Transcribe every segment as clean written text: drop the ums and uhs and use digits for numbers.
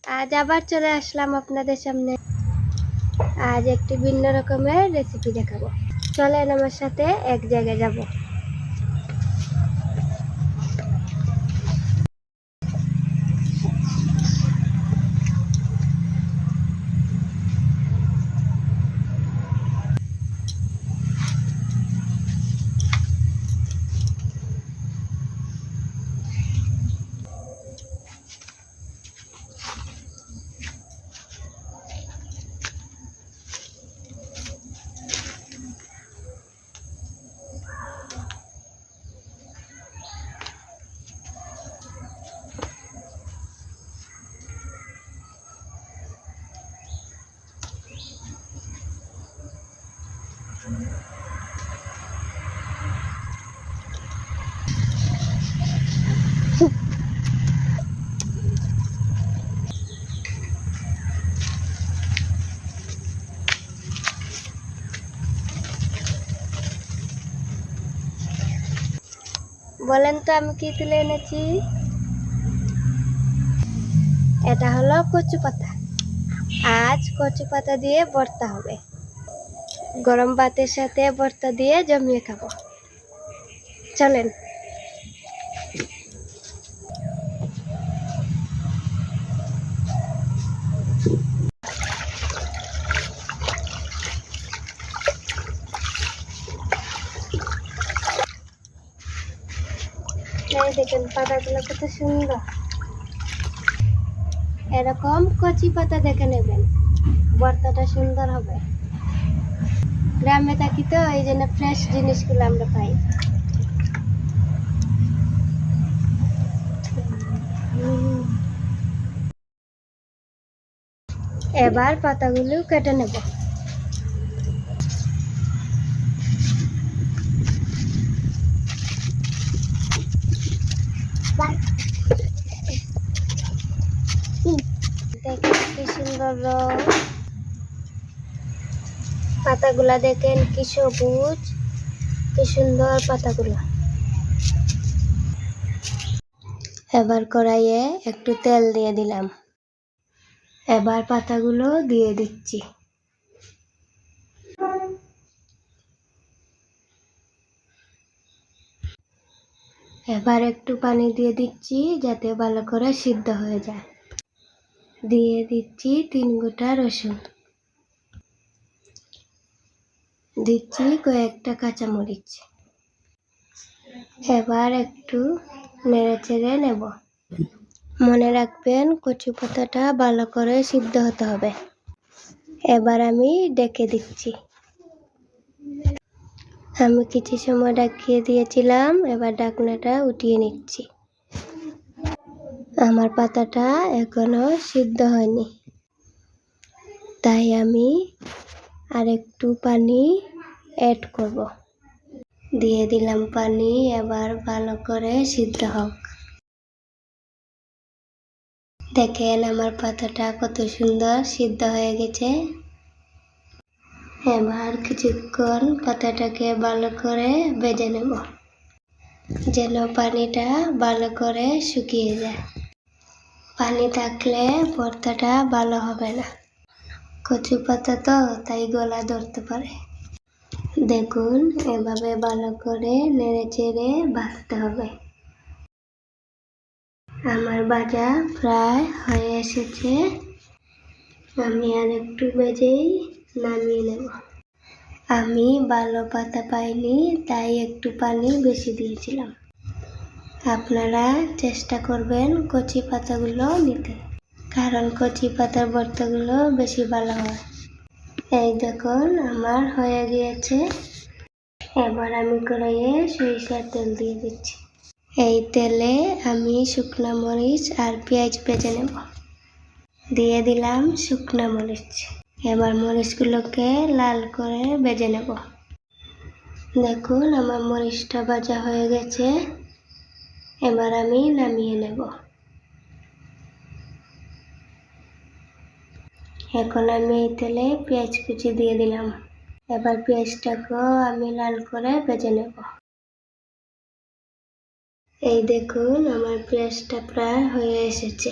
আজ আবার চলে আসলাম আপনাদের সামনে। আজ একটি ভিন্ন রকমের রেসিপি দেখাবো। চলেন আমার সাথে এক জায়গায় যাব। বলেন তো আমি কি তুলে এনেছি? এটা হলো কচু পাতা। আজ কচু পাতা দিয়ে ভর্তা হবে। গরম ভাতের সাথে ভর্তা দিয়ে জমিয়ে খাবো। চলেন। এই দেখেন পাতাগুলো কত সুন্দর। এরকম কচি পাতা দেখে নেবেন, ভর্তাটা সুন্দর হবে। গ্রামে থাকি তো এই জন্য ফ্রেশ জিনিসগুলো আমরা পাই। এবার পাতাগুলো কেটে নেব। দেখেন কি সুন্দর রং। পাতাগুলা দেখেন কি সবুজ, কি সুন্দর পাতাগুলো। এবার কড়াইয়ে একটু তেল দিয়ে দিলাম। এবার পাতাগুলো দিয়ে দিচ্ছি। এবার একটু পানি দিয়ে দিচ্ছি যাতে ভালো করে সিদ্ধ হয়ে যায়। দিয়ে দিচ্ছি 3 গোটা রসুন। দিচ্ছি কয়েকটা কাঁচামরিচ। এবার একটু নেড়েচেড়ে নেব। মনে রাখবেন কচু পাতাটা ভালো করে সিদ্ধ হতে হবে। এবার আমি ঢেকে দিচ্ছি। আমি কিছু সময় ঢাকিয়ে দিয়েছিলাম, এবার ঢাকনাটা উঠিয়ে নিচ্ছি। আমার পাতাটা এখনো সিদ্ধ হয়নি, তাই আমি আরেকটু পানি অ্যাড করব। দিয়ে দিলাম পানি। এবার ভালো করে সিদ্ধ হোক। দেখেন আমার পাতাটা কত সুন্দর সিদ্ধ হয়ে গেছে। এবার কিছুক্ষণ পাতাটাকে ভালো করে ভেজে নেব, যেন পানিটা ভালো করে শুকিয়ে যায়। পানি থাকলে ভর্তাটা ভালো হবে না। কচু পাতা তো, তাই গলা ধরতে পারে। দেখুন এভাবে ভালো করে নেড়েচেড়ে ভাজতে হবে। আমার ভাজা প্রায় হয়ে এসেছে। আমি আর একটু ভেজেই নামিয়ে নেব। আমি ভালো পাতা পাইনি, তাই একটু পানি বেশি দিয়েছিলাম। আপনারা চেষ্টা করবেন কচি পাতাগুলো নিতে, কারণ কচি পাতার ভর্তাগুলো বেশি ভালো হয়। এই দেখুন আমার হয়ে গিয়েছে। এবার আমি কড়াইয়ে সরিষার তেল দিয়ে দিচ্ছি। এই তেলে আমি শুকনো মরিচ আর পেঁয়াজ ভেজে নেব। দিয়ে দিলাম শুকনো মরিচ। এবার মরিচগুলোকে লাল করে ভেজে নেব। দেখুন আমার মরিচটা ভাজা হয়ে গেছে। এবার আমি নামিয়ে নেব। এখন আমি এই তেলে পেঁয়াজ কুচি দিয়ে দিলাম। এবার পেঁয়াজটাকেও আমি লাল করে ভেজে নেব। এই দেখুন আমার পেঁয়াজটা প্রায় হয়ে এসেছে।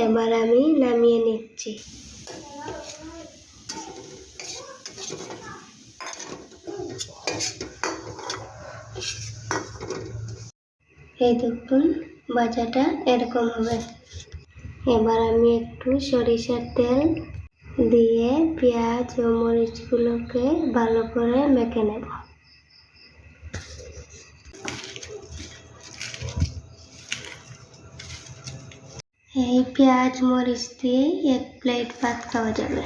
এবার আমি নামিয়ে নিচ্ছি। এই দেখুন ভাজাটা এরকম হবে। এবার আমি একটু সরিষার তেল দিয়ে পেঁয়াজ ও মরিচগুলোকে ভালো করে মেখে নেব। এই পেঁয়াজ মরিচ দিয়ে 1 প্লেট ভাত খাওয়া যাবে।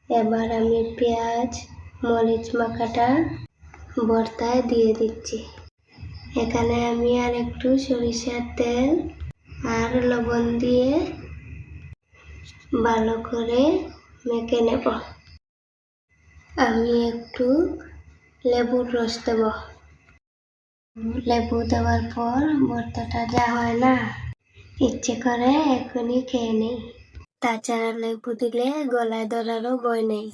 এবার আমি পেঁয়াজ মরিচ মাখাটা ভর্তায় দিয়ে দিচ্ছি। এখানে আমি আর একটু সরিষার তেল আর লবণ দিয়ে ভালো করে মেখে নেব। আমি একটু লেবুর রস দেব। লেবু দেওয়ার পর ভর্তাটা যা হয় না, ইচ্ছে করে এখনই খেয়ে নেই। তাছাড়া লেবু দিলে গলায় ধরারও ভয় নেই।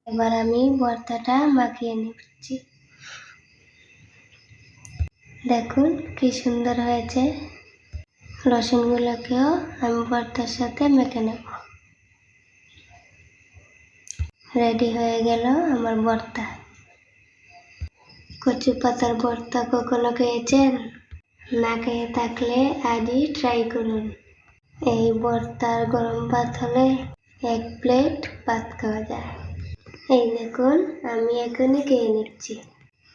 এবার আমি ভর্তাটা মাখিয়ে নিচ্ছি। দেখুন কি সুন্দর হয়েছে। রসুনগুলোকেও আমি ভর্তার সাথে মেখে নেব। রেডি হয়ে গেল আমার ভর্তা। কচু পাতার ভর্তা কখনো খেয়েছেন? না খেয়ে থাকলে আজই ট্রাই করুন। এই ভর্তার গরম ভাত হলে 1 প্লেট ভাত খাওয়া যায়। এই দেখুন আমি এখনই খেয়ে নিচ্ছি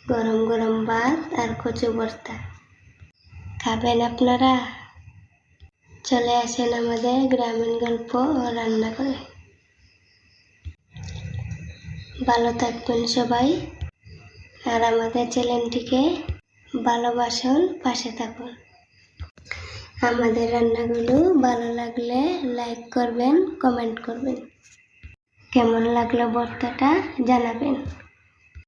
গরম গরম ভাত আর কচু ভর্তা। খাবেন আপনারা? চলে আসেন আমাদের গ্রামীণ গল্প ও রান্না করে। ভালো থাকবেন সবাই, আর আমাদের চ্যানেলটিকে ভালোবাসুন, পাশে থাকুন। আমাদের রান্নাগুলো ভালো লাগলে লাইক করবেন, কমেন্ট করবেন। কেমন লাগলো ভর্তাটা জানাবেন।